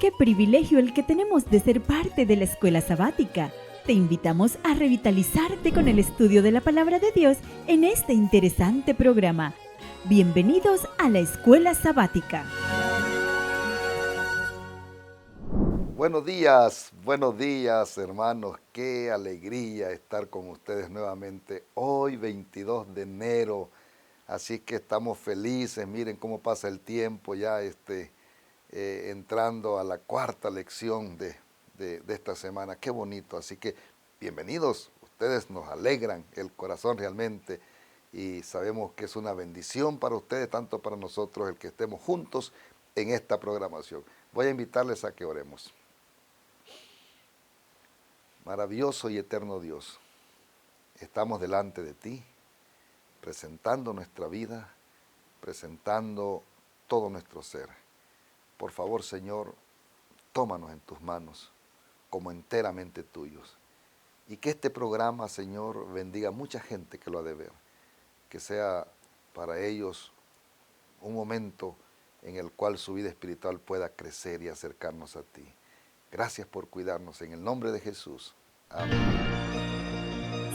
Qué privilegio el que tenemos de ser parte de la escuela sabática. Te invitamos a revitalizarte con el estudio de la Palabra de Dios en este interesante programa. Bienvenidos a la escuela sabática. Buenos días hermanos, qué alegría estar con ustedes nuevamente hoy 22 de enero, así que estamos felices, miren cómo pasa el tiempo ya entrando a la cuarta lección de esta semana, qué bonito, así que bienvenidos, ustedes nos alegran el corazón realmente y sabemos que es una bendición para ustedes, tanto para nosotros el que estemos juntos en esta programación. Voy a invitarles a que oremos. Maravilloso y eterno Dios, estamos delante de ti, presentando nuestra vida, presentando todo nuestro ser. Por favor, Señor, tómanos en tus manos como enteramente tuyos. Y que este programa, Señor, bendiga a mucha gente que lo ha de ver. Que sea para ellos un momento en el cual su vida espiritual pueda crecer y acercarnos a ti. Gracias por cuidarnos en el nombre de Jesús. Amén.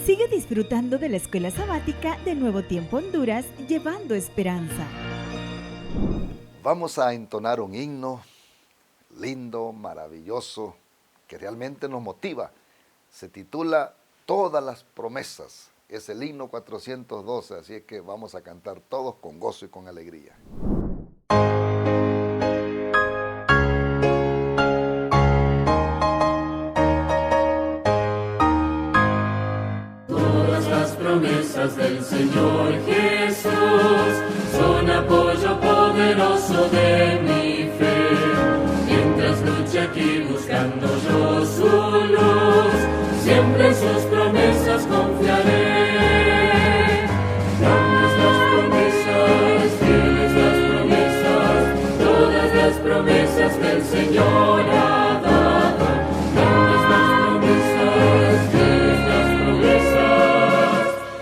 Sigue disfrutando de la escuela sabática de Nuevo Tiempo Honduras, llevando esperanza. Vamos a entonar un himno lindo, maravilloso, que realmente nos motiva. Se titula Todas las promesas. Es el himno 412, así es que vamos a cantar todos con gozo y con alegría. Todas las promesas del Señor Jesús son apoyo poderoso de mi fe. Mientras luche aquí buscando yo su luz, siempre en sus promesas confiaré. Grandes las promesas, fieles las promesas, todas las promesas que el Señor ha dado. Grandes las promesas, fieles las promesas,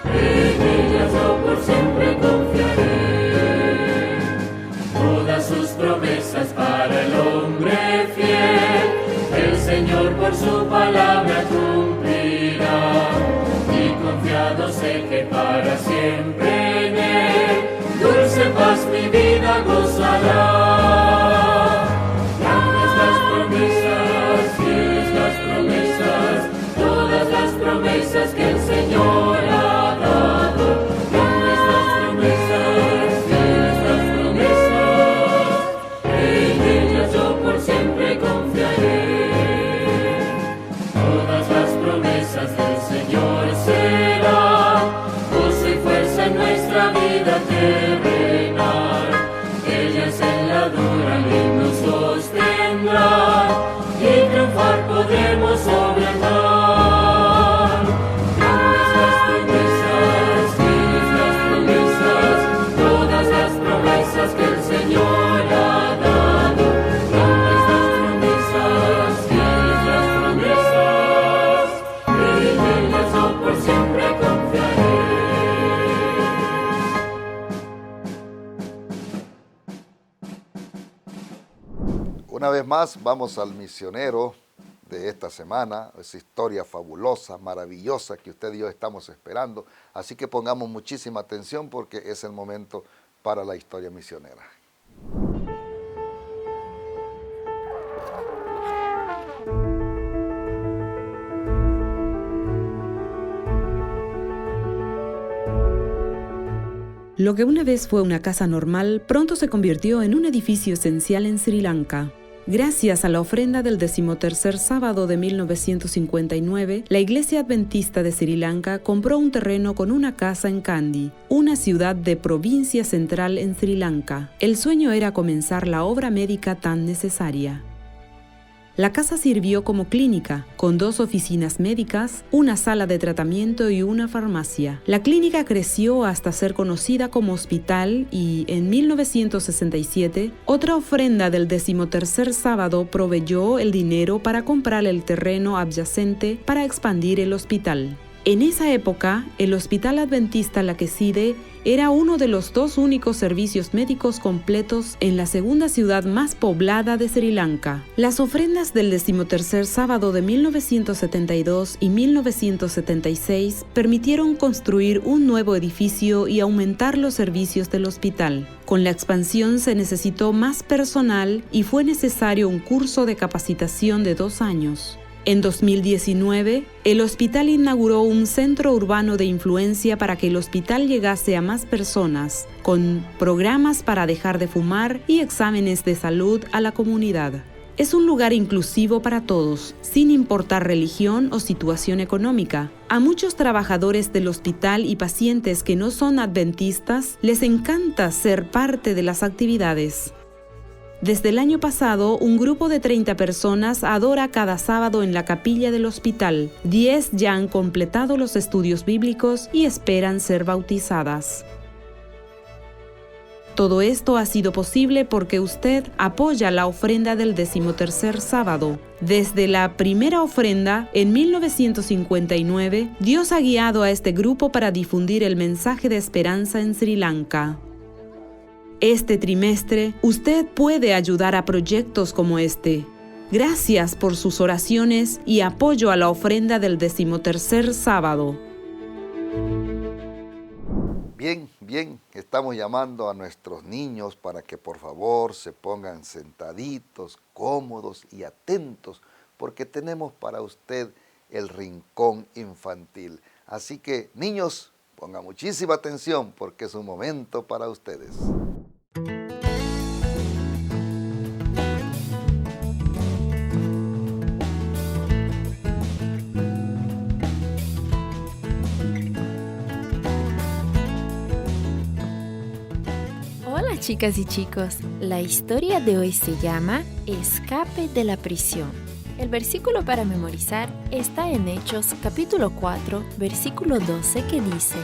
en ellas yo por siempre confiaré. Todas sus promesas para el hombre fiel, el Señor por su palabra cumplirá. Y confiado sé que para siempre en Él, dulce paz mi vida gozará. Grandes las promesas, fieles las promesas, todas las promesas que el Señor ha dado. Grandes las promesas, fieles las promesas, en ellas yo por siempre confiaré. Todas las promesas del Señor serán gozo y fuerza en nuestra vida terrenal. Ellas en la dura ley nos sostendrán y triunfar podremos sobre el mal. Grandes las promesas, fieles las promesas, todas las promesas que el Señor ha dado. Grandes las promesas, fieles las promesas, en ellas yo por siempre confiaré. Una vez más, vamos al misionero de esta semana, esa historia fabulosa, maravillosa que usted y yo estamos esperando. Así que pongamos muchísima atención porque es el momento para la historia misionera. Lo que una vez fue una casa normal, pronto se convirtió en un edificio esencial en Sri Lanka. Gracias a la ofrenda del 13º sábado de 1959, la Iglesia Adventista de Sri Lanka compró un terreno con una casa en Kandy, una ciudad de provincia central en Sri Lanka. El sueño era comenzar la obra médica tan necesaria. La casa sirvió como clínica, con 2 oficinas médicas, una sala de tratamiento y una farmacia. La clínica creció hasta ser conocida como hospital y, en 1967, otra ofrenda del 13º sábado proveyó el dinero para comprar el terreno adyacente para expandir el hospital. En esa época, el Hospital Adventista Laqueside era uno de los 2 únicos servicios médicos completos en la segunda ciudad más poblada de Sri Lanka. Las ofrendas del 13º sábado de 1972 y 1976 permitieron construir un nuevo edificio y aumentar los servicios del hospital. Con la expansión se necesitó más personal y fue necesario un curso de capacitación de 2 años. En 2019, el hospital inauguró un centro urbano de influencia para que el hospital llegase a más personas, con programas para dejar de fumar y exámenes de salud a la comunidad. Es un lugar inclusivo para todos, sin importar religión o situación económica. A muchos trabajadores del hospital y pacientes que no son adventistas les encanta ser parte de las actividades. Desde el año pasado, un grupo de 30 personas adora cada sábado en la capilla del hospital. 10 ya han completado los estudios bíblicos y esperan ser bautizadas. Todo esto ha sido posible porque usted apoya la ofrenda del 13º sábado. Desde la primera ofrenda, en 1959, Dios ha guiado a este grupo para difundir el mensaje de esperanza en Sri Lanka. Este trimestre, usted puede ayudar a proyectos como este. Gracias por sus oraciones y apoyo a la ofrenda del 13º sábado. Bien, estamos llamando a nuestros niños para que por favor se pongan sentaditos, cómodos y atentos, porque tenemos para usted el rincón infantil. Así que, niños, pongan muchísima atención porque es un momento para ustedes. Hola chicas y chicos, la historia de hoy se llama Escape de la prisión. El versículo para memorizar está en Hechos capítulo 4, versículo 12 que dice: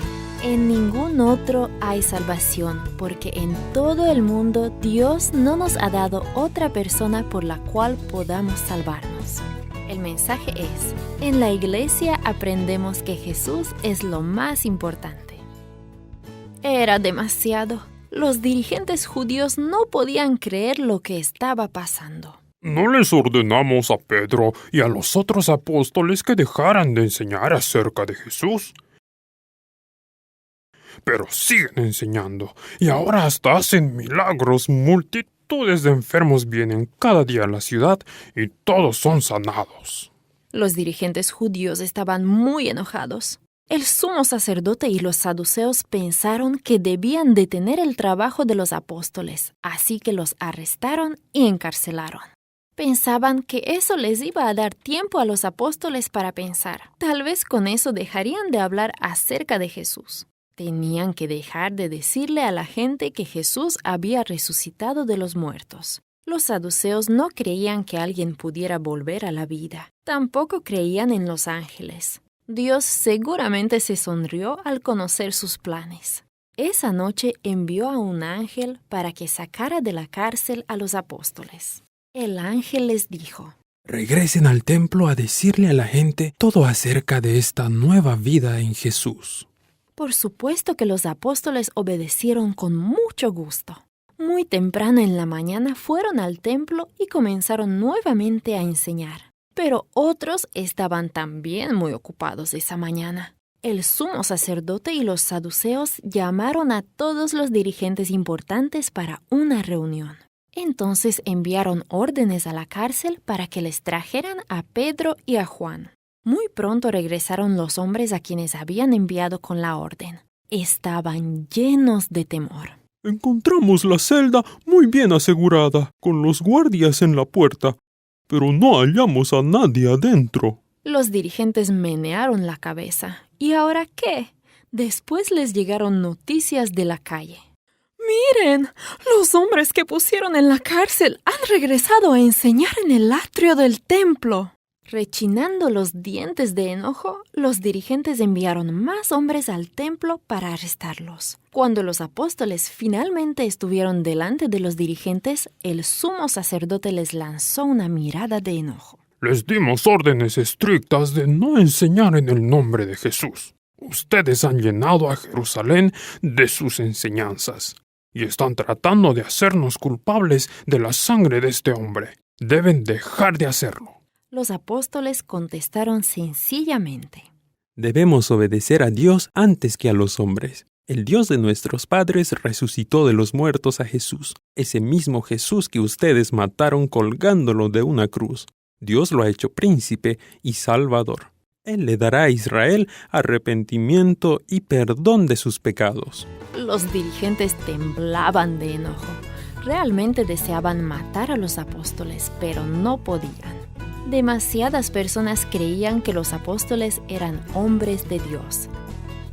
En ningún otro hay salvación, porque en todo el mundo Dios no nos ha dado otra persona por la cual podamos salvarnos. El mensaje es: en la iglesia aprendemos que Jesús es lo más importante. Era demasiado. Los dirigentes judíos no podían creer lo que estaba pasando. ¿No les ordenamos a Pedro y a los otros apóstoles que dejaran de enseñar acerca de Jesús? Pero siguen enseñando, y ahora hasta hacen milagros. Multitudes de enfermos vienen cada día a la ciudad y todos son sanados. Los dirigentes judíos estaban muy enojados. El sumo sacerdote y los saduceos pensaron que debían detener el trabajo de los apóstoles, así que los arrestaron y encarcelaron. Pensaban que eso les iba a dar tiempo a los apóstoles para pensar. Tal vez con eso dejarían de hablar acerca de Jesús. Tenían que dejar de decirle a la gente que Jesús había resucitado de los muertos. Los saduceos no creían que alguien pudiera volver a la vida. Tampoco creían en los ángeles. Dios seguramente se sonrió al conocer sus planes. Esa noche envió a un ángel para que sacara de la cárcel a los apóstoles. El ángel les dijo: Regresen al templo a decirle a la gente todo acerca de esta nueva vida en Jesús. Por supuesto que los apóstoles obedecieron con mucho gusto. Muy temprano en la mañana fueron al templo y comenzaron nuevamente a enseñar. Pero otros estaban también muy ocupados esa mañana. El sumo sacerdote y los saduceos llamaron a todos los dirigentes importantes para una reunión. Entonces enviaron órdenes a la cárcel para que les trajeran a Pedro y a Juan. Muy pronto regresaron los hombres a quienes habían enviado con la orden. Estaban llenos de temor. Encontramos la celda muy bien asegurada, con los guardias en la puerta, pero no hallamos a nadie adentro. Los dirigentes menearon la cabeza. ¿Y ahora qué? Después les llegaron noticias de la calle. ¡Miren! Los hombres que pusieron en la cárcel han regresado a enseñar en el atrio del templo. Rechinando los dientes de enojo, los dirigentes enviaron más hombres al templo para arrestarlos. Cuando los apóstoles finalmente estuvieron delante de los dirigentes, el sumo sacerdote les lanzó una mirada de enojo. Les dimos órdenes estrictas de no enseñar en el nombre de Jesús. Ustedes han llenado a Jerusalén de sus enseñanzas y están tratando de hacernos culpables de la sangre de este hombre. Deben dejar de hacerlo. Los apóstoles contestaron sencillamente: Debemos obedecer a Dios antes que a los hombres. El Dios de nuestros padres resucitó de los muertos a Jesús, ese mismo Jesús que ustedes mataron colgándolo de una cruz. Dios lo ha hecho príncipe y salvador. Él le dará a Israel arrepentimiento y perdón de sus pecados. Los dirigentes temblaban de enojo. Realmente deseaban matar a los apóstoles, pero no podían. Demasiadas personas creían que los apóstoles eran hombres de Dios.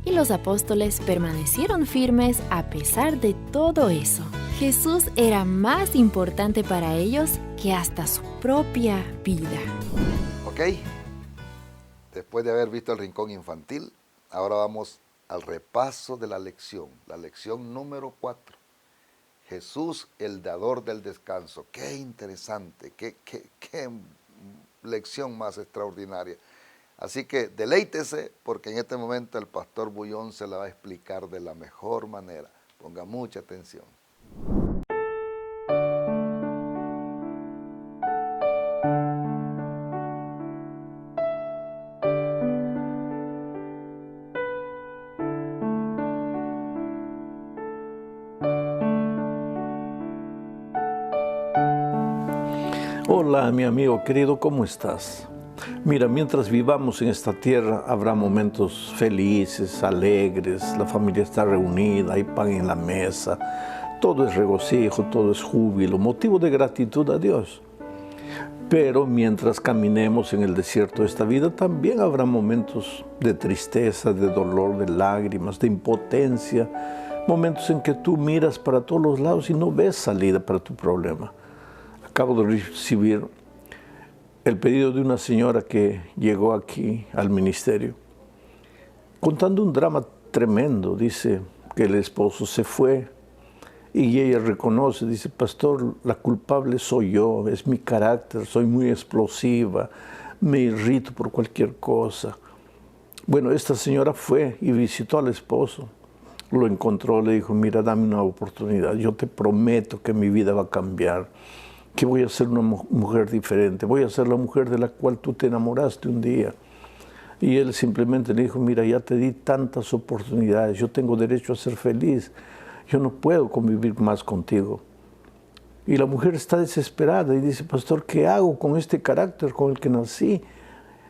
Y los apóstoles permanecieron firmes a pesar de todo eso. Jesús era más importante para ellos que hasta su propia vida. ¿Ok? Después de haber visto el rincón infantil, ahora vamos al repaso de la lección número 4. Jesús, el dador del descanso. Qué interesante, qué lección más extraordinaria. Así que deleítese, porque en este momento el pastor Bullón se la va a explicar de la mejor manera. Ponga mucha atención. Hola, mi amigo querido, ¿cómo estás? Mira, mientras vivamos en esta tierra, habrá momentos felices, alegres, la familia está reunida, hay pan en la mesa, todo es regocijo, todo es júbilo, motivo de gratitud a Dios. Pero mientras caminemos en el desierto de esta vida, también habrá momentos de tristeza, de dolor, de lágrimas, de impotencia, momentos en que tú miras para todos los lados y no ves salida para tu problema. Acabo de recibir el pedido de una señora que llegó aquí al ministerio, contando un drama tremendo. Dice que el esposo se fue y ella reconoce, dice: pastor, la culpable soy yo, es mi carácter, soy muy explosiva, me irrito por cualquier cosa. Bueno, esta señora fue y visitó al esposo, lo encontró, le dijo: mira, dame una oportunidad, yo te prometo que mi vida va a cambiar, que voy a ser una mujer diferente, voy a ser la mujer de la cual tú te enamoraste un día. Y él simplemente le dijo: mira, ya te di tantas oportunidades, yo tengo derecho a ser feliz, yo no puedo convivir más contigo. Y la mujer está desesperada y dice: pastor, ¿qué hago con este carácter con el que nací?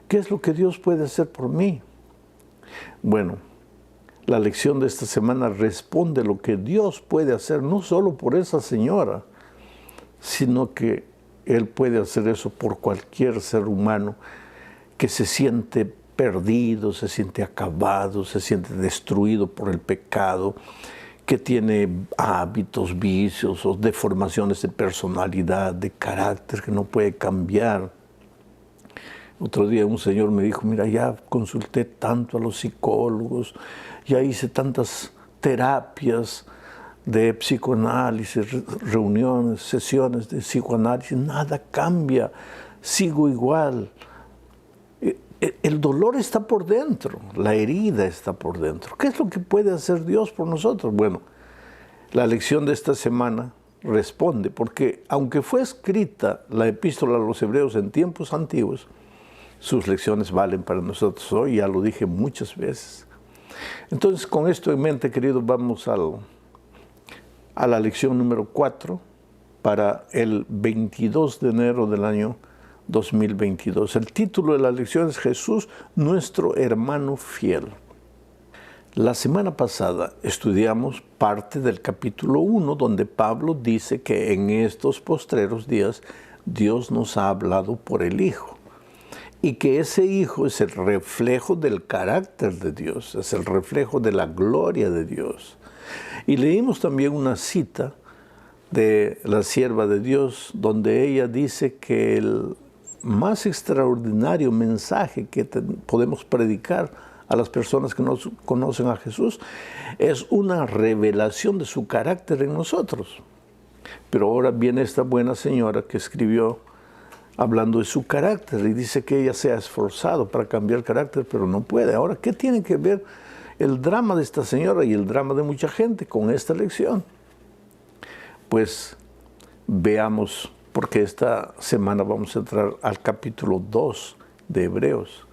¿Qué es lo que Dios puede hacer por mí? Bueno, la lección de esta semana responde lo que Dios puede hacer, no solo por esa señora, sino que Él puede hacer eso por cualquier ser humano que se siente perdido, se siente acabado, se siente destruido por el pecado, que tiene hábitos, vicios o deformaciones de personalidad, de carácter que no puede cambiar. Otro día un señor me dijo: mira, ya consulté tanto a los psicólogos, ya hice tantas terapias de psicoanálisis, reuniones, sesiones de psicoanálisis, nada cambia, sigo igual. El dolor está por dentro, la herida está por dentro. ¿Qué es lo que puede hacer Dios por nosotros? Bueno, la lección de esta semana responde, porque aunque fue escrita la epístola a los hebreos en tiempos antiguos, sus lecciones valen para nosotros hoy, ya lo dije muchas veces. Entonces, con esto en mente, queridos, vamos a la lección número 4 para el 22 de enero del año 2022. El título de la lección es Jesús, nuestro hermano fiel. La semana pasada estudiamos parte del capítulo 1, donde Pablo dice que en estos postreros días Dios nos ha hablado por el Hijo, y que ese Hijo es el reflejo del carácter de Dios, es el reflejo de la gloria de Dios. Y leímos también una cita de la sierva de Dios, donde ella dice que el más extraordinario mensaje que podemos predicar a las personas que no conocen a Jesús es una revelación de su carácter en nosotros. Pero ahora viene esta buena señora que escribió hablando de su carácter, y dice que ella se ha esforzado para cambiar carácter, pero no puede. Ahora, ¿qué tiene que ver el drama de esta señora y el drama de mucha gente con esta lección? Pues veamos, porque esta semana vamos a entrar al capítulo 2 de Hebreos,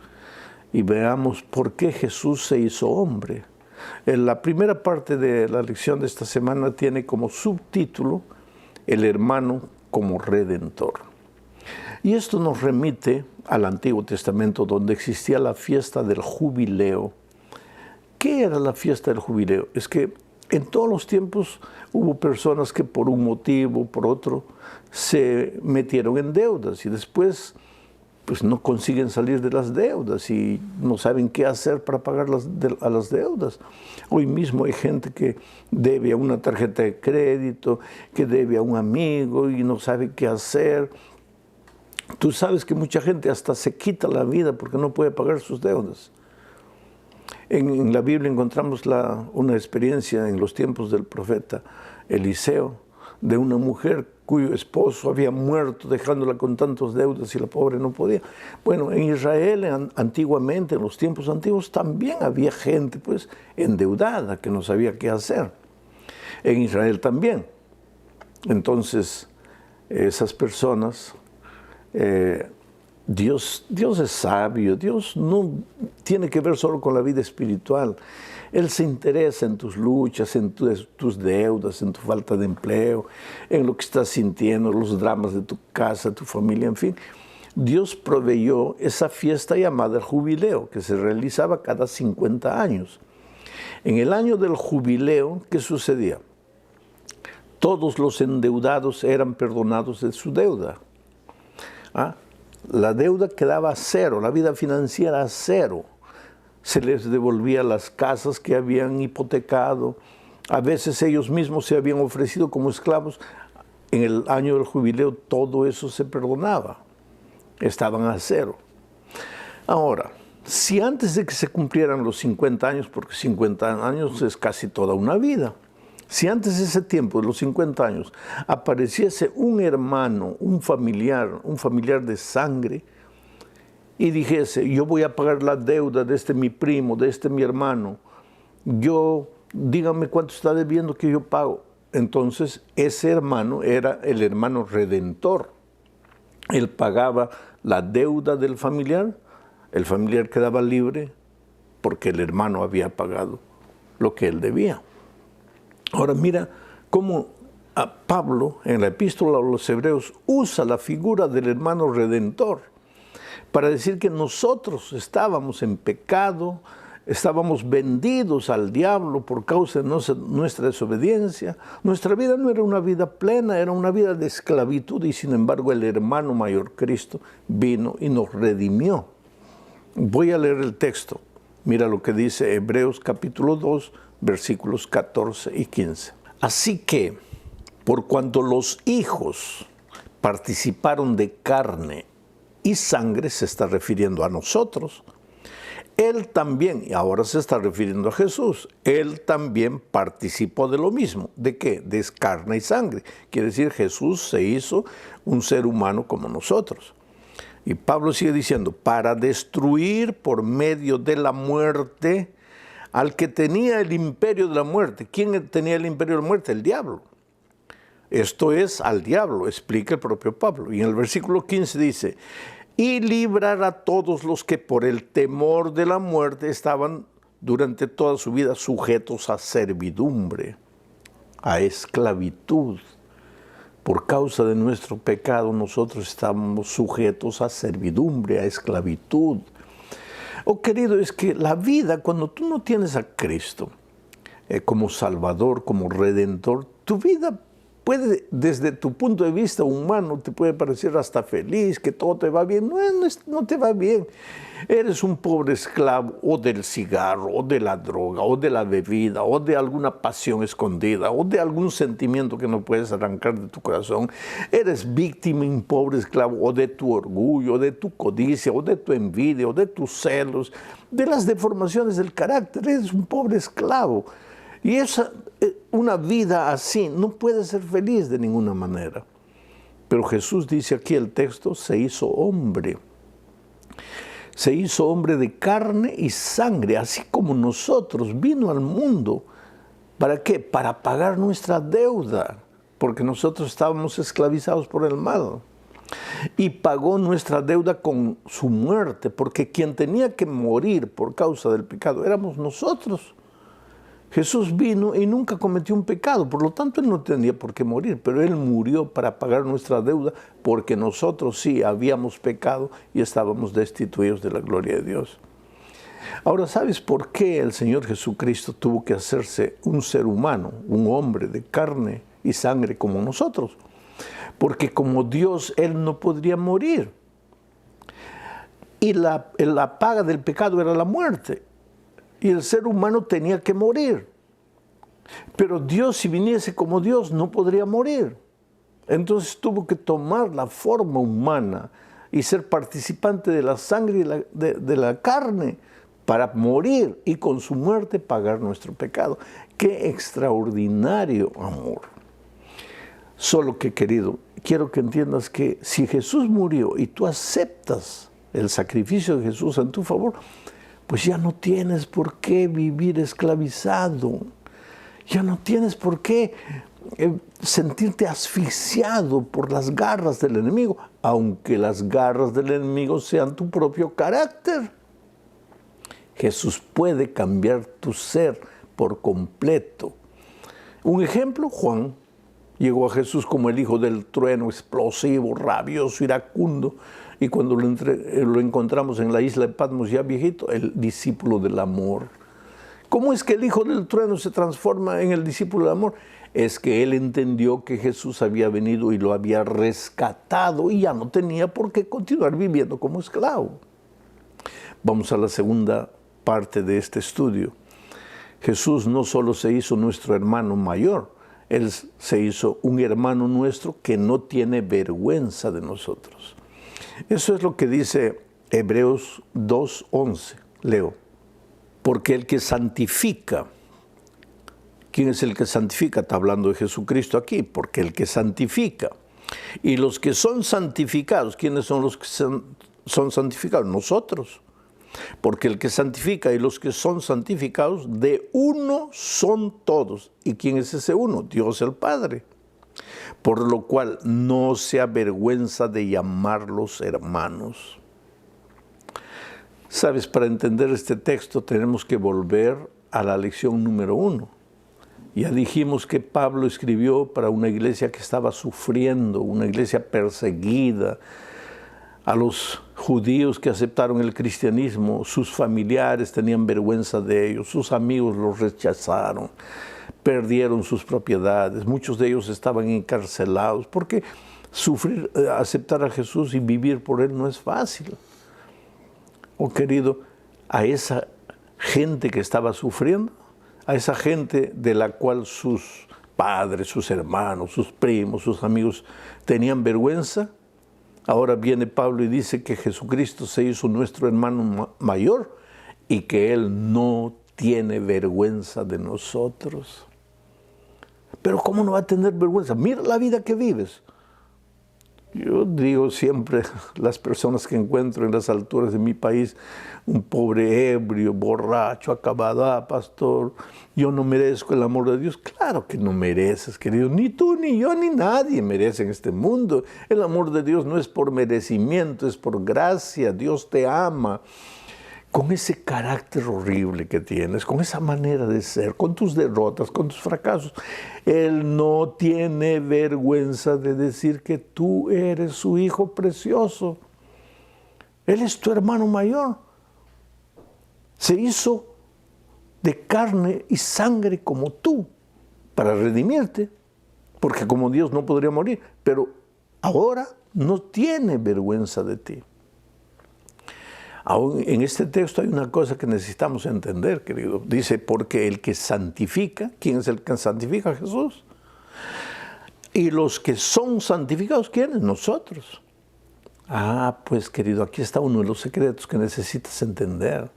y veamos por qué Jesús se hizo hombre. En la primera parte de la lección de esta semana tiene como subtítulo el hermano como redentor. Y esto nos remite al Antiguo Testamento, donde existía la fiesta del jubileo. ¿Qué era la fiesta del jubileo? Es que en todos los tiempos hubo personas que por un motivo o por otro se metieron en deudas y después pues no consiguen salir de las deudas y no saben qué hacer para pagar a las deudas. Hoy mismo hay gente que debe a una tarjeta de crédito, que debe a un amigo y no sabe qué hacer. Tú sabes que mucha gente hasta se quita la vida porque no puede pagar sus deudas. En la Biblia encontramos una experiencia en los tiempos del profeta Eliseo, de una mujer cuyo esposo había muerto dejándola con tantas deudas y la pobre no podía. Bueno, en Israel antiguamente, en los tiempos antiguos, también había gente pues endeudada que no sabía qué hacer. En Israel también. Entonces, esas personas, Dios es sabio, Dios no tiene que ver solo con la vida espiritual. Él se interesa en tus luchas, en tus deudas, en tu falta de empleo, en lo que estás sintiendo, los dramas de tu casa, tu familia, en fin. Dios proveyó esa fiesta llamada el jubileo, que se realizaba cada 50 años. En el año del jubileo, ¿qué sucedía? Todos los endeudados eran perdonados de su deuda. La deuda quedaba a cero, la vida financiera a cero. Se les devolvía las casas que habían hipotecado. A veces ellos mismos se habían ofrecido como esclavos. En el año del jubileo todo eso se perdonaba. Estaban a cero. Ahora, si antes de que se cumplieran los 50 años, porque 50 años es casi toda una vida, si antes de ese tiempo, de los 50 años, apareciese un hermano, un familiar de sangre, y dijese, yo voy a pagar la deuda de este mi primo, de este mi hermano, dígame cuánto está debiendo que yo pago. Entonces, ese hermano era el hermano redentor. Él pagaba la deuda del familiar, el familiar quedaba libre porque el hermano había pagado lo que él debía. Ahora mira cómo Pablo, en la epístola a los Hebreos, usa la figura del hermano redentor para decir que nosotros estábamos en pecado, estábamos vendidos al diablo por causa de nuestra desobediencia. Nuestra vida no era una vida plena, era una vida de esclavitud y sin embargo el hermano mayor Cristo vino y nos redimió. Voy a leer el texto. Mira lo que dice Hebreos capítulo 2, versículos 14 y 15. Así que, por cuanto los hijos participaron de carne y sangre, se está refiriendo a nosotros, Él también, y ahora se está refiriendo a Jesús, Él también participó de lo mismo. ¿De qué? De carne y sangre. Quiere decir, Jesús se hizo un ser humano como nosotros. Y Pablo sigue diciendo, para destruir por medio de la muerte al que tenía el imperio de la muerte. ¿Quién tenía el imperio de la muerte? El diablo. Esto es al diablo, explica el propio Pablo. Y en el versículo 15 dice, y librar a todos los que por el temor de la muerte estaban durante toda su vida sujetos a servidumbre, a esclavitud. Por causa de nuestro pecado nosotros estamos sujetos a servidumbre, a esclavitud. Oh, querido, es que la vida, cuando tú no tienes a Cristo como Salvador, como Redentor, tu vida puede, desde tu punto de vista humano, te puede parecer hasta feliz, que todo te va bien. No te va bien. Eres un pobre esclavo o del cigarro, o de la droga, o de la bebida, o de alguna pasión escondida, o de algún sentimiento que no puedes arrancar de tu corazón. Eres víctima y un pobre esclavo o de tu orgullo, o de tu codicia, o de tu envidia, o de tus celos, de las deformaciones del carácter. Eres un pobre esclavo. Y una vida así no puede ser feliz de ninguna manera. Pero Jesús dice aquí el texto, se hizo hombre. Se hizo hombre de carne y sangre, así como nosotros. Vino al mundo. ¿Para qué? Para pagar nuestra deuda, porque nosotros estábamos esclavizados por el mal. Y pagó nuestra deuda con su muerte, porque quien tenía que morir por causa del pecado éramos nosotros. Jesús vino y nunca cometió un pecado, por lo tanto Él no tenía por qué morir, pero Él murió para pagar nuestra deuda, porque nosotros sí habíamos pecado y estábamos destituidos de la gloria de Dios. Ahora, ¿sabes por qué el Señor Jesucristo tuvo que hacerse un ser humano, un hombre de carne y sangre como nosotros? Porque como Dios, Él no podría morir. Y la paga del pecado era la muerte. Y el ser humano tenía que morir. Pero Dios, si viniese como Dios, no podría morir. Entonces tuvo que tomar la forma humana y ser participante de la sangre y de la carne para morir y con su muerte pagar nuestro pecado. ¡Qué extraordinario amor! Solo que, querido, quiero que entiendas que si Jesús murió y tú aceptas el sacrificio de Jesús en tu favor, pues ya no tienes por qué vivir esclavizado. Ya no tienes por qué sentirte asfixiado por las garras del enemigo, aunque las garras del enemigo sean tu propio carácter. Jesús puede cambiar tu ser por completo. Un ejemplo, Juan llegó a Jesús como el hijo del trueno, explosivo, rabioso, iracundo, y cuando lo encontramos en la isla de Patmos ya viejito, el discípulo del amor. ¿Cómo es que el hijo del trueno se transforma en el discípulo del amor? Es que él entendió que Jesús había venido y lo había rescatado y ya no tenía por qué continuar viviendo como esclavo. Vamos a la segunda parte de este estudio. Jesús no solo se hizo nuestro hermano mayor, Él se hizo un hermano nuestro que no tiene vergüenza de nosotros. Eso es lo que dice Hebreos 2:11. Leo. Porque el que santifica, ¿quién es el que santifica? Está hablando de Jesucristo aquí. Porque el que santifica y los que son santificados, ¿quiénes son los que son santificados? Nosotros. Porque el que santifica y los que son santificados, de uno son todos. ¿Y quién es ese uno? Dios el Padre. Por lo cual no se avergüenza de llamarlos hermanos. Sabes, para entender este texto tenemos que volver a la lección número 1. Ya dijimos que Pablo escribió para una iglesia que estaba sufriendo, una iglesia perseguida. A los judíos que aceptaron el cristianismo, sus familiares tenían vergüenza de ellos, sus amigos los rechazaron, perdieron sus propiedades, muchos de ellos estaban encarcelados, porque aceptar a Jesús y vivir por Él no es fácil. Oh querido, a esa gente que estaba sufriendo, a esa gente de la cual sus padres, sus hermanos, sus primos, sus amigos tenían vergüenza, ahora viene Pablo y dice que Jesucristo se hizo nuestro hermano mayor y que Él no tiene vergüenza de nosotros. Pero ¿cómo no va a tener vergüenza? Mira la vida que vives. Yo digo siempre, las personas que encuentro en las alturas de mi país, un pobre ebrio, borracho, acabado, pastor, yo no merezco el amor de Dios. Claro que no mereces, querido, ni tú, ni yo, ni nadie merece en este mundo. El amor de Dios no es por merecimiento, es por gracia. Dios te ama. Con ese carácter horrible que tienes, con esa manera de ser, con tus derrotas, con tus fracasos, Él no tiene vergüenza de decir que tú eres su hijo precioso. Él es tu hermano mayor. Se hizo de carne y sangre como tú para redimirte, porque como Dios no podría morir, pero ahora no tiene vergüenza de ti. Aún en este texto hay una cosa que necesitamos entender, querido. Dice, porque el que santifica, ¿quién es el que santifica? Jesús. Y los que son santificados, ¿quiénes? Nosotros. Ah, pues querido, aquí está uno de los secretos que necesitas entender.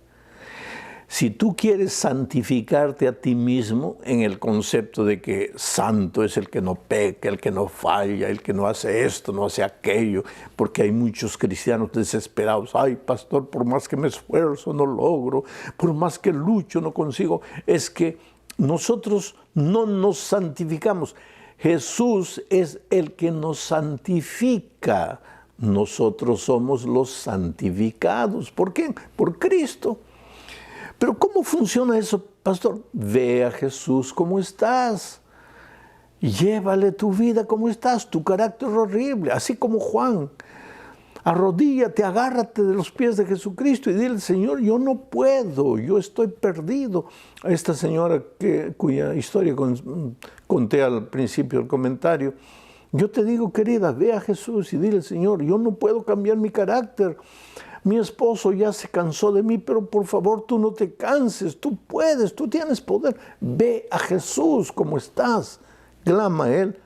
Si tú quieres santificarte a ti mismo en el concepto de que santo es el que no peca, el que no falla, el que no hace esto, no hace aquello, porque hay muchos cristianos desesperados. Ay, pastor, por más que me esfuerzo no logro, por más que lucho no consigo. Es que nosotros no nos santificamos. Jesús es el que nos santifica. Nosotros somos los santificados. ¿Por qué? Por Cristo. Pero ¿cómo funciona eso, pastor? Ve a Jesús como estás. Llévale tu vida como estás, tu carácter horrible, así como Juan. Arrodíllate, agárrate de los pies de Jesucristo y dile, Señor, yo no puedo, yo estoy perdido. A esta señora cuya historia conté al principio del comentario, yo te digo, querida, ve a Jesús y dile, Señor, yo no puedo cambiar mi carácter. Mi esposo ya se cansó de mí, pero por favor tú no te canses, tú puedes, tú tienes poder. Ve a Jesús como estás, clama a Él,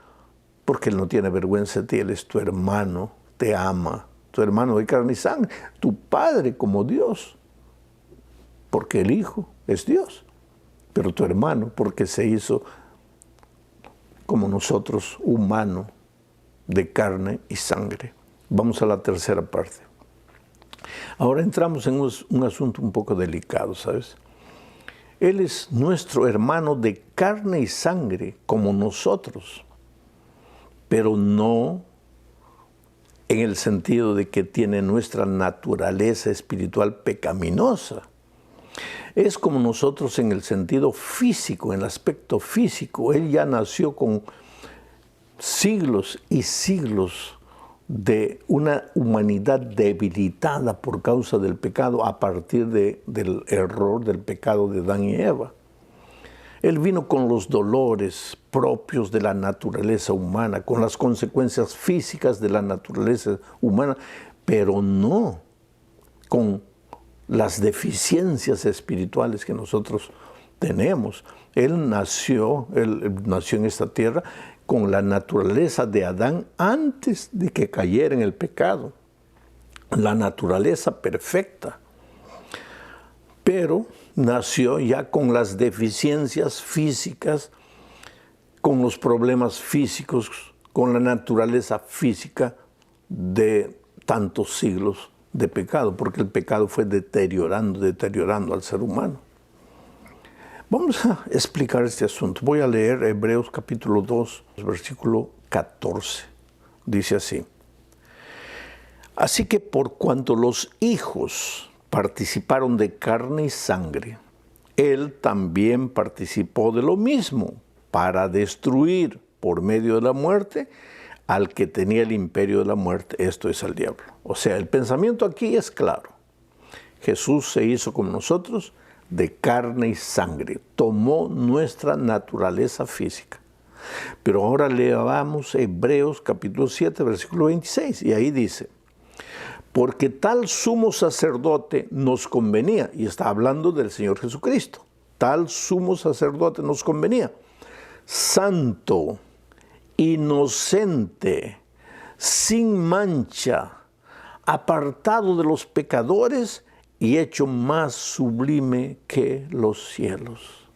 porque Él no tiene vergüenza de ti, Él es tu hermano, te ama, tu hermano de carne y sangre, tu Padre como Dios, porque el Hijo es Dios, pero tu hermano porque se hizo como nosotros, humano, de carne y sangre. Vamos a la tercera parte. Ahora entramos en un asunto un poco delicado, ¿sabes? Él es nuestro hermano de carne y sangre, como nosotros, pero no en el sentido de que tiene nuestra naturaleza espiritual pecaminosa. Es como nosotros en el sentido físico, en el aspecto físico. Él ya nació con siglos y siglos de una humanidad debilitada por causa del pecado a partir del error del pecado de Adán y Eva. Él vino con los dolores propios de la naturaleza humana, con las consecuencias físicas de la naturaleza humana, pero no con las deficiencias espirituales que nosotros tenemos. Él nació en esta tierra con la naturaleza de Adán antes de que cayera en el pecado, la naturaleza perfecta, pero nació ya con las deficiencias físicas, con los problemas físicos, con la naturaleza física de tantos siglos de pecado, porque el pecado fue deteriorando al ser humano. Vamos a explicar este asunto. Voy a leer Hebreos capítulo 2, versículo 14. Dice así: así que por cuanto los hijos participaron de carne y sangre, Él también participó de lo mismo, para destruir por medio de la muerte al que tenía el imperio de la muerte, esto es al diablo. O sea, el pensamiento aquí es claro. Jesús se hizo como nosotros, de carne y sangre, tomó nuestra naturaleza física. Pero ahora leamos Hebreos capítulo 7, versículo 26, y ahí dice: porque tal sumo sacerdote nos convenía, y está hablando del Señor Jesucristo, tal sumo sacerdote nos convenía, santo, inocente, sin mancha, apartado de los pecadores y hecho más sublime que los cielos.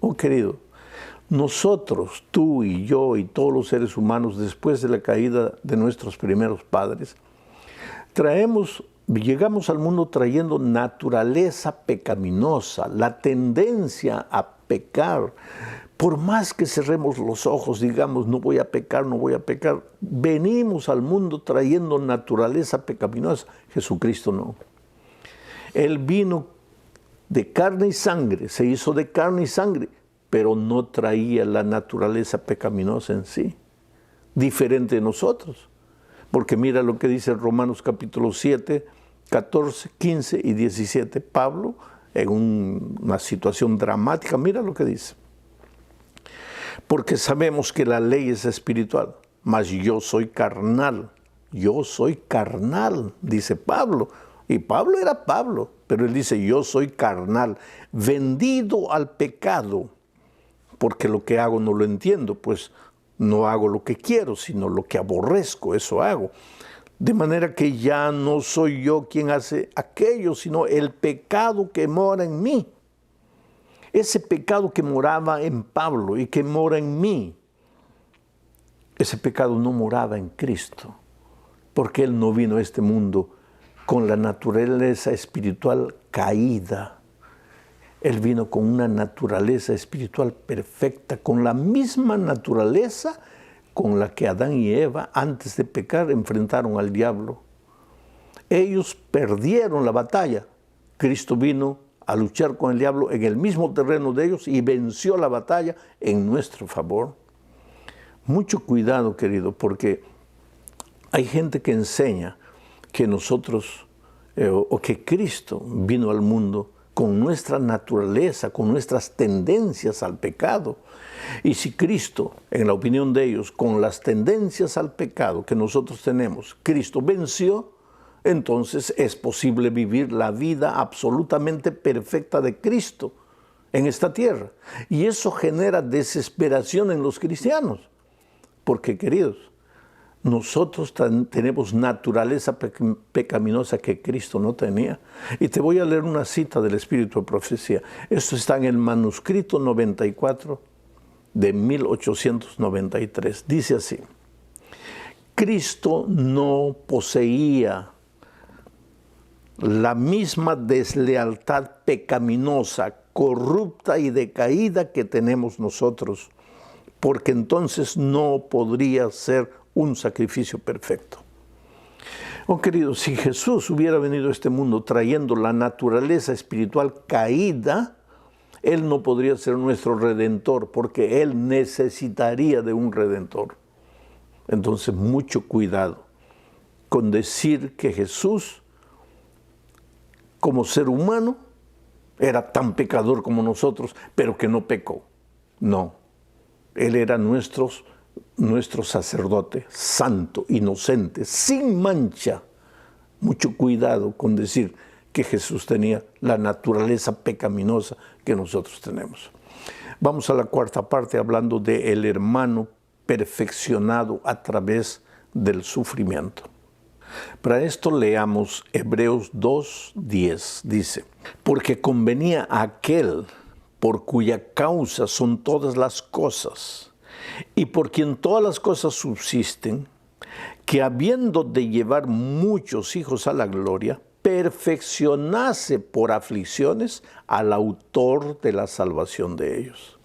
Oh querido, nosotros, tú y yo y todos los seres humanos, después de la caída de nuestros primeros padres, llegamos al mundo trayendo naturaleza pecaminosa, la tendencia a pecar. Por más que cerremos los ojos, digamos, no voy a pecar, venimos al mundo trayendo naturaleza pecaminosa. Jesucristo no. Él vino de carne y sangre, se hizo de carne y sangre, pero no traía la naturaleza pecaminosa en sí, diferente de nosotros. Porque mira lo que dice Romanos capítulo 7, 14, 15 y 17. Pablo, en una situación dramática, mira lo que dice. Porque sabemos que la ley es espiritual, mas yo soy carnal, dice Pablo. Y Pablo era Pablo, pero él dice, yo soy carnal, vendido al pecado, porque lo que hago no lo entiendo, pues no hago lo que quiero, sino lo que aborrezco, eso hago. De manera que ya no soy yo quien hace aquello, sino el pecado que mora en mí. Ese pecado que moraba en Pablo y que mora en mí, ese pecado no moraba en Cristo, porque Él no vino a este mundo con la naturaleza espiritual caída. Él vino con una naturaleza espiritual perfecta, con la misma naturaleza con la que Adán y Eva, antes de pecar, enfrentaron al diablo. Ellos perdieron la batalla. Cristo vino a luchar con el diablo en el mismo terreno de ellos y venció la batalla en nuestro favor. Mucho cuidado, querido, porque hay gente que enseña que nosotros, o que Cristo vino al mundo con nuestra naturaleza, con nuestras tendencias al pecado. Y si Cristo, en la opinión de ellos, con las tendencias al pecado que nosotros tenemos, Cristo venció, entonces es posible vivir la vida absolutamente perfecta de Cristo en esta tierra. Y eso genera desesperación en los cristianos. Porque, queridos, nosotros tenemos naturaleza pecaminosa que Cristo no tenía. Y te voy a leer una cita del Espíritu de Profecía. Esto está en el manuscrito 94 de 1893. Dice así: Cristo no poseía la misma deslealtad pecaminosa, corrupta y decaída que tenemos nosotros, porque entonces no podría ser un sacrificio perfecto. Oh, queridos, si Jesús hubiera venido a este mundo trayendo la naturaleza espiritual caída, Él no podría ser nuestro Redentor, porque Él necesitaría de un Redentor. Entonces, mucho cuidado con decir que Jesús, como ser humano, era tan pecador como nosotros, pero que no pecó. No, Él era nuestro sacerdote, santo, inocente, sin mancha. Mucho cuidado con decir que Jesús tenía la naturaleza pecaminosa que nosotros tenemos. Vamos a la cuarta parte hablando del hermano perfeccionado a través del sufrimiento. Para esto leamos Hebreos 2:10. Dice: porque convenía a aquel por cuya causa son todas las cosas, y por quien todas las cosas subsisten, que habiendo de llevar muchos hijos a la gloria, perfeccionase por aflicciones al autor de la salvación de ellos.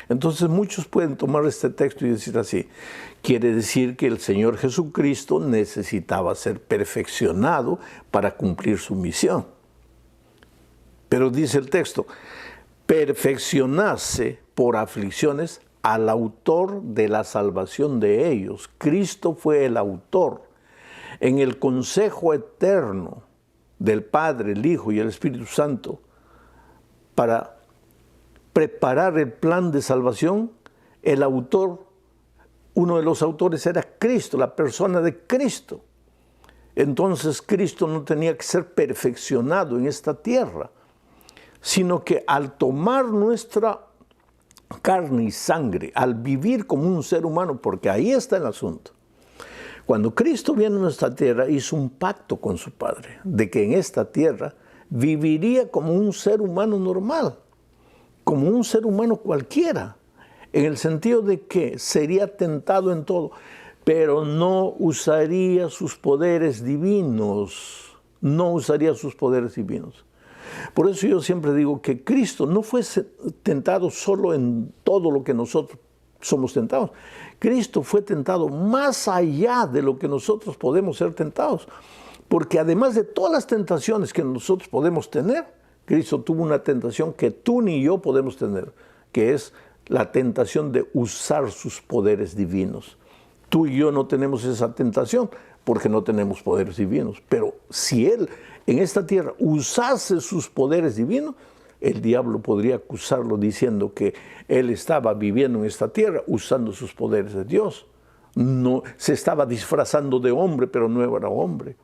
Entonces muchos pueden tomar este texto y decir así: quiere decir que el Señor Jesucristo necesitaba ser perfeccionado para cumplir su misión. Pero dice el texto: perfeccionase por aflicciones al autor de la salvación de ellos. Cristo fue el autor. En el consejo eterno del Padre, el Hijo y el Espíritu Santo, para preparar el plan de salvación, el autor, uno de los autores era Cristo, la persona de Cristo. Entonces Cristo no tenía que ser perfeccionado en esta tierra, sino que al tomar nuestra carne y sangre, al vivir como un ser humano, porque ahí está el asunto. Cuando Cristo viene a nuestra tierra, hizo un pacto con su Padre, de que en esta tierra viviría como un ser humano normal, como un ser humano cualquiera, en el sentido de que sería tentado en todo, pero no usaría sus poderes divinos, no usaría sus poderes divinos. Por eso yo siempre digo que Cristo no fue tentado solo en todo lo que nosotros somos tentados. Cristo fue tentado más allá de lo que nosotros podemos ser tentados. Porque además de todas las tentaciones que nosotros podemos tener, Cristo tuvo una tentación que tú ni yo podemos tener, que es la tentación de usar sus poderes divinos. Tú y yo no tenemos esa tentación porque no tenemos poderes divinos. Pero si Él en esta tierra usase sus poderes divinos, el diablo podría acusarlo diciendo que Él estaba viviendo en esta tierra usando sus poderes de Dios. No, se estaba disfrazando de hombre, pero no era hombre.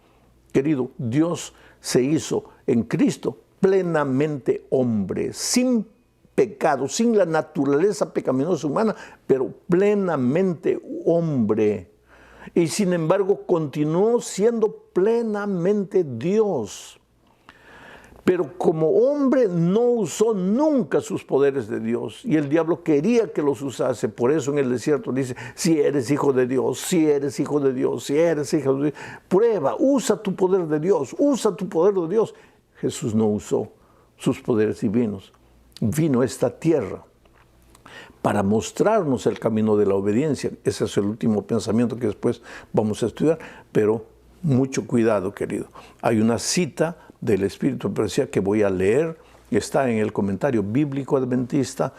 Querido, Dios se hizo en Cristo plenamente hombre, sin pecado, sin la naturaleza pecaminosa humana, pero plenamente hombre. y sin embargo continuó siendo plenamente Dios. Pero como hombre no usó nunca sus poderes de Dios, y el diablo quería que los usase. Por eso en el desierto dice, si eres hijo de Dios, si eres hijo de Dios, si eres hijo de Dios, prueba, usa tu poder de Dios, usa tu poder de Dios. Jesús no usó sus poderes divinos. Vino a esta tierra para mostrarnos el camino de la obediencia. Ese es el último pensamiento que después vamos a estudiar, pero mucho cuidado, querido. Hay una cita del Espíritu de Profecía que voy a leer, está en el Comentario Bíblico Adventista,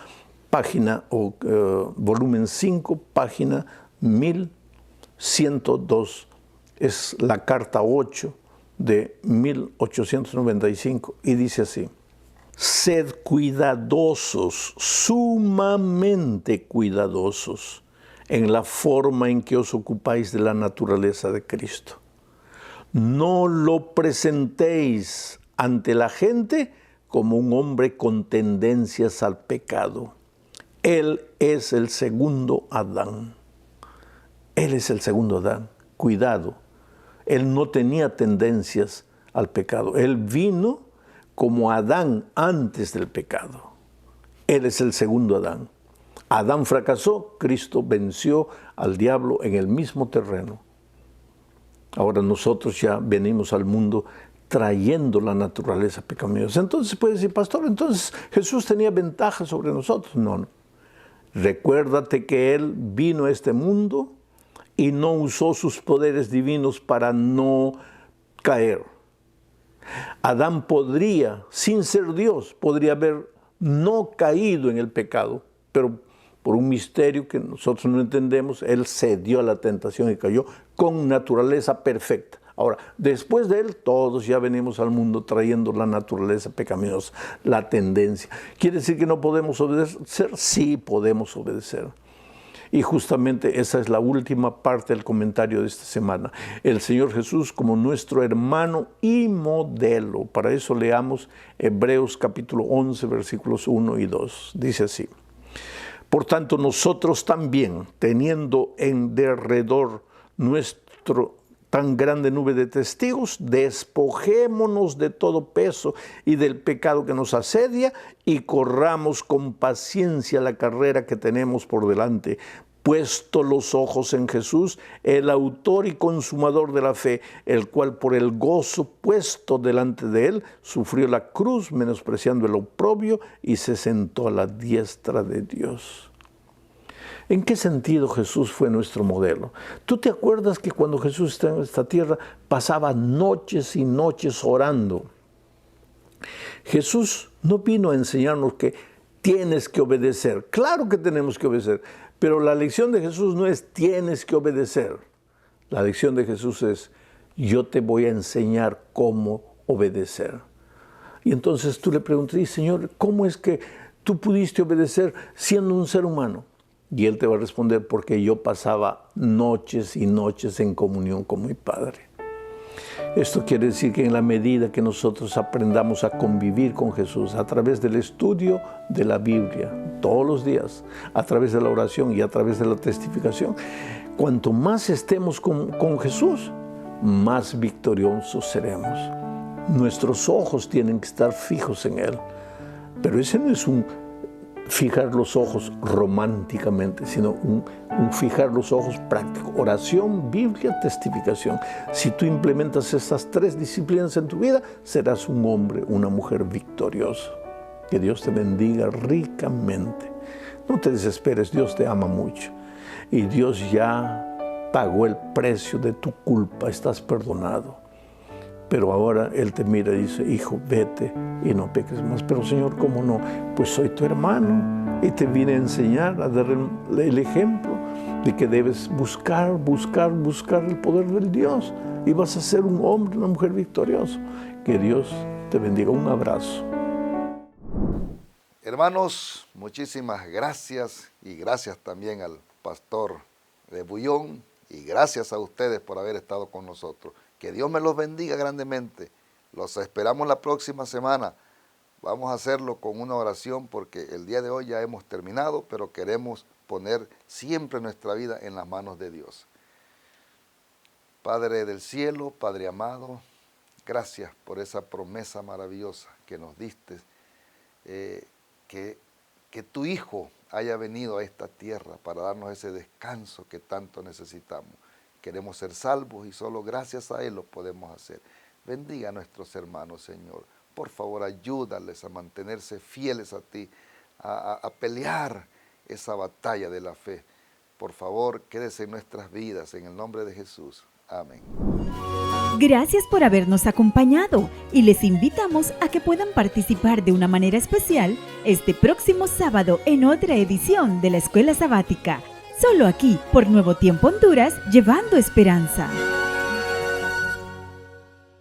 página volumen 5, página 1102. Es la carta 8 de 1895 y dice así: sed cuidadosos, sumamente cuidadosos, en la forma en que os ocupáis de la naturaleza de Cristo. No lo presentéis ante la gente como un hombre con tendencias al pecado. Él es el segundo Adán. Él es el segundo Adán. Cuidado. Él no tenía tendencias al pecado. Él vino como Adán antes del pecado. Él es el segundo Adán. Adán fracasó, Cristo venció al diablo en el mismo terreno. Ahora nosotros ya venimos al mundo trayendo la naturaleza pecaminosa. Entonces puede decir, pastor, entonces Jesús tenía ventaja sobre nosotros. No. Recuérdate que Él vino a este mundo y no usó sus poderes divinos para no caer. Adán podría, sin ser Dios, podría haber no caído en el pecado, pero por un misterio que nosotros no entendemos, Él cedió a la tentación y cayó con naturaleza perfecta. Ahora, después de Él, todos ya venimos al mundo trayendo la naturaleza pecaminosa, la tendencia. ¿Quiere decir que no podemos obedecer? Sí, podemos obedecer. Y justamente esa es la última parte del comentario de esta semana. El Señor Jesús como nuestro hermano y modelo. Para eso leamos Hebreos capítulo 11, versículos 1 y 2. Dice así: por tanto, nosotros también, teniendo en derredor nuestro tan grande nube de testigos, despojémonos de todo peso y del pecado que nos asedia y corramos con paciencia la carrera que tenemos por delante, puesto los ojos en Jesús, el autor y consumador de la fe, el cual por el gozo puesto delante de él, sufrió la cruz, menospreciando el oprobio, y se sentó a la diestra de Dios. ¿En qué sentido Jesús fue nuestro modelo? ¿Tú te acuerdas que cuando Jesús estaba en esta tierra, pasaba noches y noches orando? Jesús no vino a enseñarnos que tienes que obedecer. Claro que tenemos que obedecer, pero la lección de Jesús no es tienes que obedecer. La lección de Jesús es yo te voy a enseñar cómo obedecer. Y entonces tú le preguntas, Señor, ¿cómo es que tú pudiste obedecer siendo un ser humano? Y Él te va a responder, porque yo pasaba noches y noches en comunión con mi Padre. Esto quiere decir que en la medida que nosotros aprendamos a convivir con Jesús a través del estudio de la Biblia, todos los días, a través de la oración y a través de la testificación, cuanto más estemos con Jesús, más victoriosos seremos. Nuestros ojos tienen que estar fijos en Él. Pero ese no es un fijar los ojos románticamente, sino un fijar los ojos práctico. Oración, Biblia, testificación. Si tú implementas estas tres disciplinas en tu vida, serás un hombre, una mujer victorioso. Que Dios te bendiga ricamente. No te desesperes, Dios te ama mucho. Y Dios ya pagó el precio de tu culpa, estás perdonado. Pero ahora Él te mira y dice, hijo, vete y no peques más. Pero Señor, ¿cómo no? Pues soy tu hermano y te vine a enseñar, a dar el ejemplo de que debes buscar el poder del Dios y vas a ser un hombre, una mujer victorioso. Que Dios te bendiga. Un abrazo. Hermanos, muchísimas gracias y gracias también al pastor de Bullón y gracias a ustedes por haber estado con nosotros. Que Dios me los bendiga grandemente. Los esperamos la próxima semana. Vamos a hacerlo con una oración porque el día de hoy ya hemos terminado, pero queremos poner siempre nuestra vida en las manos de Dios. Padre del cielo, Padre amado, gracias por esa promesa maravillosa que nos diste, que tu Hijo haya venido a esta tierra para darnos ese descanso que tanto necesitamos. Queremos ser salvos y solo gracias a Él lo podemos hacer. Bendiga a nuestros hermanos, Señor. Por favor, ayúdales a mantenerse fieles a ti, a pelear esa batalla de la fe. Por favor, quédese en nuestras vidas, en el nombre de Jesús. Amén. Gracias por habernos acompañado y les invitamos a que puedan participar de una manera especial este próximo sábado en otra edición de la Escuela Sabática. Solo aquí, por Nuevo Tiempo Honduras, llevando esperanza.